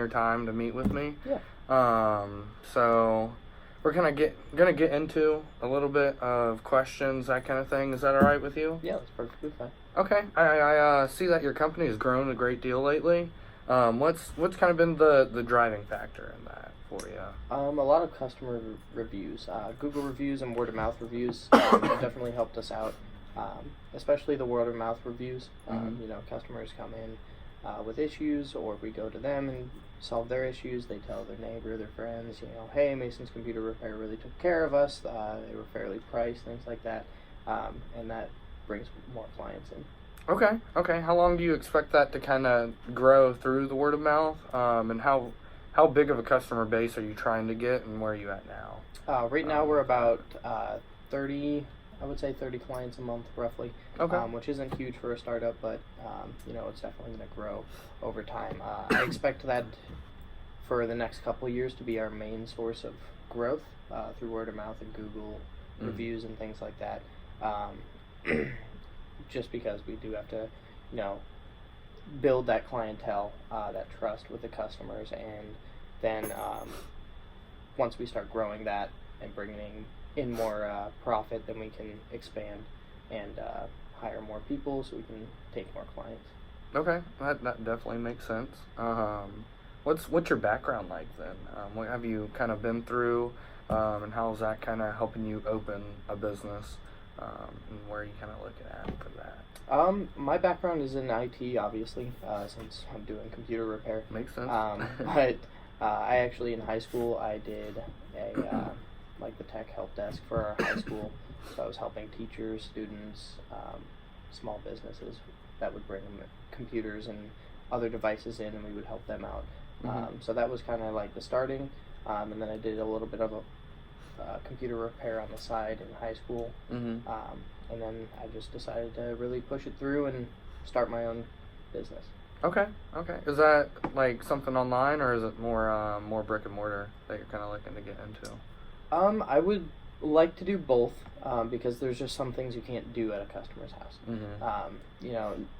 your time to meet with me. Yeah. So we're gonna get into a little bit of questions, that kind of thing. Is that all right with you? Yeah, that's perfectly fine. Okay. I see that your company has grown a great deal lately. What's kind of been the driving factor in that for you? A lot of customer reviews, Google reviews and word of mouth reviews have definitely helped us out. Especially the word of mouth reviews. Customers come in with issues, or we go to them and solve their issues. They tell their neighbor, their friends, hey, Mason's Computer Repair really took care of us. They were fairly priced, things like that, and that brings more clients in. Okay. How long do you expect that to kind of grow through the word of mouth? And how big of a customer base are you trying to get, and where are you at now? Right now we're about 30. I would say 30 clients a month, roughly. Okay. Which isn't huge for a startup, but it's definitely going to grow over time. I expect that for the next couple of years to be our main source of growth through word of mouth and Google reviews and things like that. Just because we do have to, build that clientele, that trust with the customers, and then once we start growing that and bringing in more profit, then we can expand and hire more people so we can take more clients. Okay, that definitely makes sense. What's your background like then? What have you kind of been through, and how is that kind of helping you open a business, and where are you kind of looking at for that? My background is in IT, obviously, since I'm doing computer repair. Makes sense. But I actually, in high school, I did the tech help desk for our high school. So I was helping teachers, students, small businesses that would bring computers and other devices in, and we would help them out. So that was kind of like the starting. And then I did a little bit of a computer repair on the side in high school. And then I just decided to really push it through and start my own business. Okay. Is that like something online, or is it more brick and mortar that you're kind of looking to get into? I would like to do both, because there's just some things you can't do at a customer's house.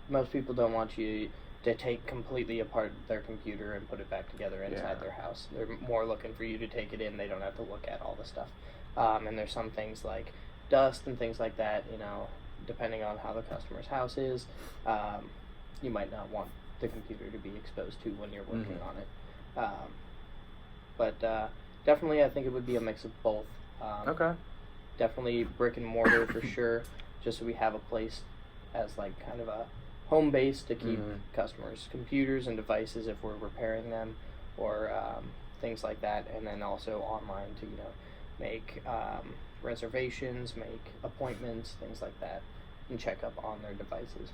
Most people don't want you to take completely apart their computer and put it back together inside their house. They're more looking for you to take it in. They don't have to look at all the stuff. And there's some things like dust and things like that, depending on how the customer's house is, you might not want the computer to be exposed to when you're working on it. But definitely I think it would be a mix of both. Okay. Definitely brick and mortar for sure, just so we have a place as like kind of a home base to keep customers' computers and devices if we're repairing them, or things like that, and then also online to make reservations, make appointments, things like that, and check up on their devices.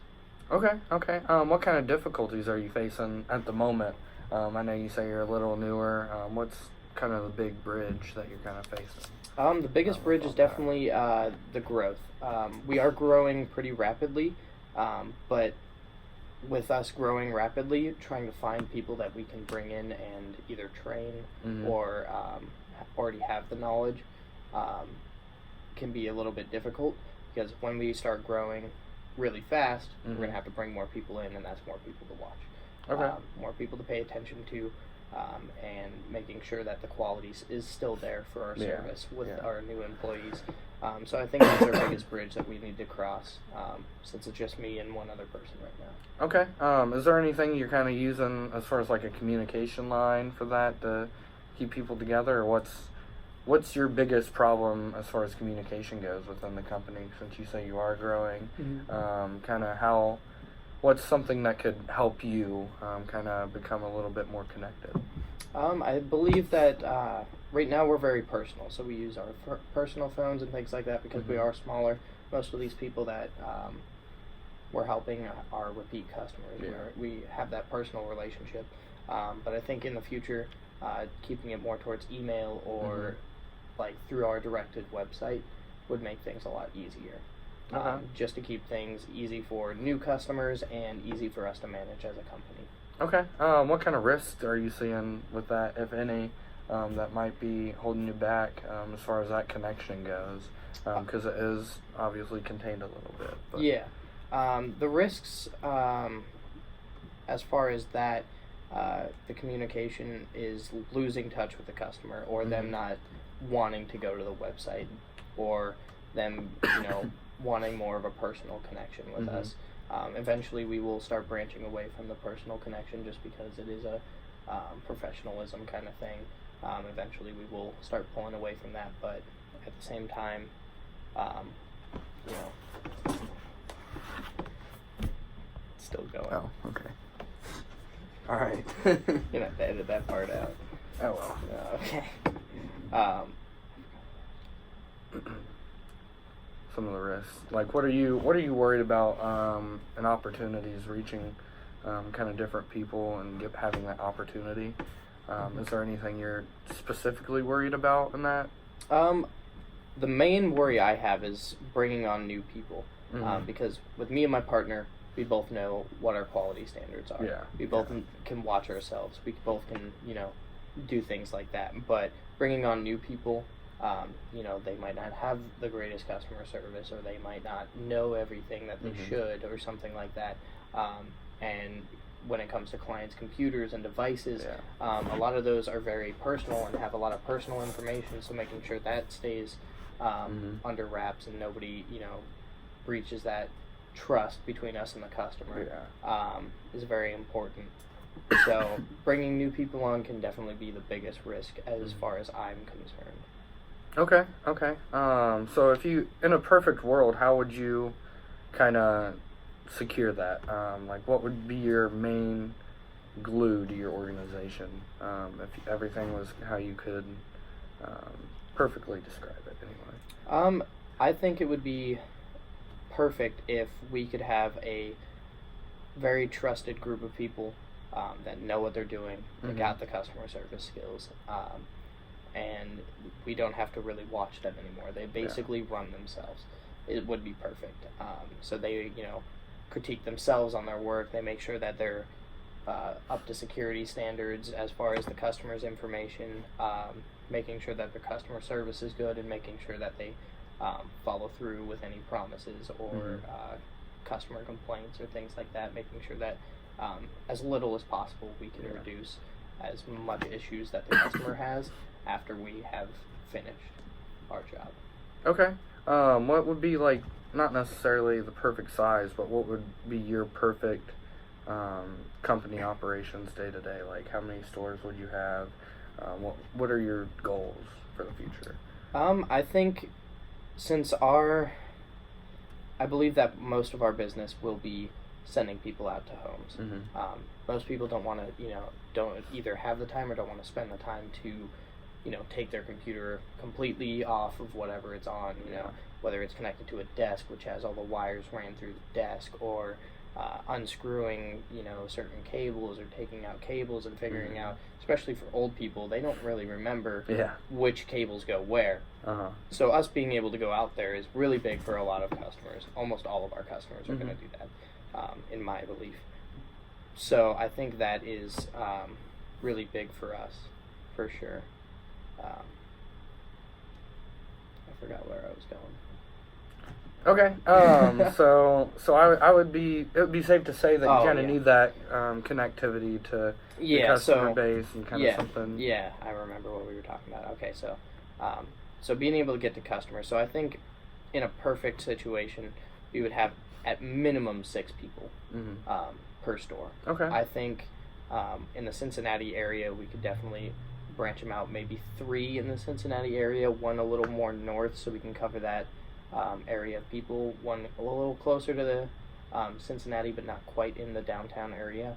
Okay. What kind of difficulties are you facing at the moment? I know you say you're a little newer. What's kind of the big bridge that you're kind of facing? The biggest bridge is definitely the growth. We are growing pretty rapidly, but with us growing rapidly, trying to find people that we can bring in and either train or already have the knowledge can be a little bit difficult, because when we start growing really fast, we're going to have to bring more people in, and that's more people to watch. More people to pay attention to, and making sure that the quality is still there for our service with our new employees. So I think that's our biggest bridge that we need to cross, since it's just me and one other person right now. Okay. Is there anything you're kind of using as far as like a communication line for that to keep people together, or what's your biggest problem as far as communication goes within the company, since you say you are growing? What's something that could help you kind of become a little bit more connected? I believe that right now we're very personal, so we use our personal phones and things like that because we are smaller. Most of these people that we're helping are repeat customers. We have that personal relationship, but I think in the future, keeping it more towards email or like through our directed website would make things a lot easier. Just to keep things easy for new customers and easy for us to manage as a company. Okay. What kind of risks are you seeing with that, if any, that might be holding you back as far as that connection goes? Because it is obviously contained a little bit. But. Yeah. The risks, as far as that, the communication is losing touch with the customer, or them Mhm. not wanting to go to the website, or them, wanting more of a personal connection with Mhm. us. Eventually, we will start branching away from the personal connection just because it is a professionalism kind of thing. Eventually, we will start pulling away from that, but at the same time, um, you know, it's still going. Oh, okay. All right. You're gonna have to edit that part out. Oh well. Okay. Some of the risks. Like, what are you worried about in opportunities, reaching kind of different people and having that opportunity? Is there anything you're specifically worried about in that? The main worry I have is bringing on new people, Mhm. because with me and my partner, we both know what our quality standards are. Yeah. We both can watch ourselves. We both can, do things like that. But bringing on new people, they might not have the greatest customer service, or they might not know everything that they Mhm. should, or something like that. And when it comes to clients' computers and devices, Yeah. a lot of those are very personal and have a lot of personal information. So making sure that stays under wraps and nobody, breaches that trust between us and the customer is very important. So bringing new people on can definitely be the biggest risk as far as I'm concerned. Okay. So if you, in a perfect world, how would you kind of secure that? Like, what would be your main glue to your organization? If everything was how you could perfectly describe it, anyway. I think it would be perfect if we could have a very trusted group of people that know what they're doing, that Mhm. got the customer service skills, and we don't have to really watch them anymore. They basically run themselves. It would be perfect. So they, critique themselves on their work. They make sure that they're up to security standards as far as the customer's information, making sure that their customer service is good, and making sure that they follow through with any promises or Mhm. customer complaints or things like that, making sure that as little as possible we can Yeah. reduce as much issues that the customer has after we have finished our job. Okay. What would be, like, not necessarily the perfect size, but what would be your perfect company operations day to day? Like, how many stores would you have? What are your goals for the future? I think since I believe that most of our business will be sending people out to homes. Mhm. Most people don't want to, don't either have the time or don't want to spend the time to, take their computer completely off of whatever it's on, whether it's connected to a desk, which has all the wires ran through the desk, or unscrewing, certain cables, or taking out cables and figuring out, especially for old people, they don't really remember Yeah. which cables go where. So us being able to go out there is really big for a lot of customers. Almost all of our customers are going to do that, in my belief. So I think that is really big for us, for sure. I forgot where I was going. Okay. So I would be. It would be safe to say that you kind of need that connectivity to the customer base and kind of something. Yeah, I remember what we were talking about. Okay, so so being able to get to customers. So I think in a perfect situation, we would have at minimum 6 people per store. Okay. I think in the Cincinnati area, we could definitely branch them out. Maybe 3 in the Cincinnati area, 1 a little more north, so we can cover that area of people. 1 a little closer to the Cincinnati, but not quite in the downtown area,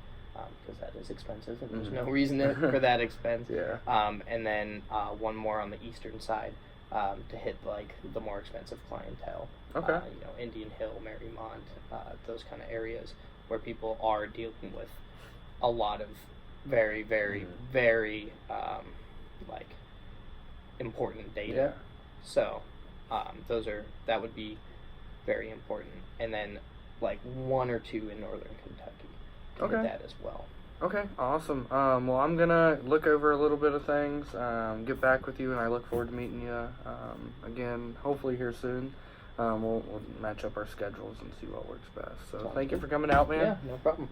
because that is expensive, and there's no reason for that expense. Yeah. And then 1 more on the eastern side to hit like the more expensive clientele. Okay. Indian Hill, Marymount, those kind of areas where people are dealing with a lot of very, very, very like important data. Yeah. So that would be very important. And then like 1 or 2 in northern Kentucky. Okay. That as well. Okay, awesome. Well, I'm gonna look over a little bit of things, get back with you, and I look forward to meeting you again, hopefully here soon. We'll match up our schedules and see what works best. So thank you for coming out, man. Yeah, no problem.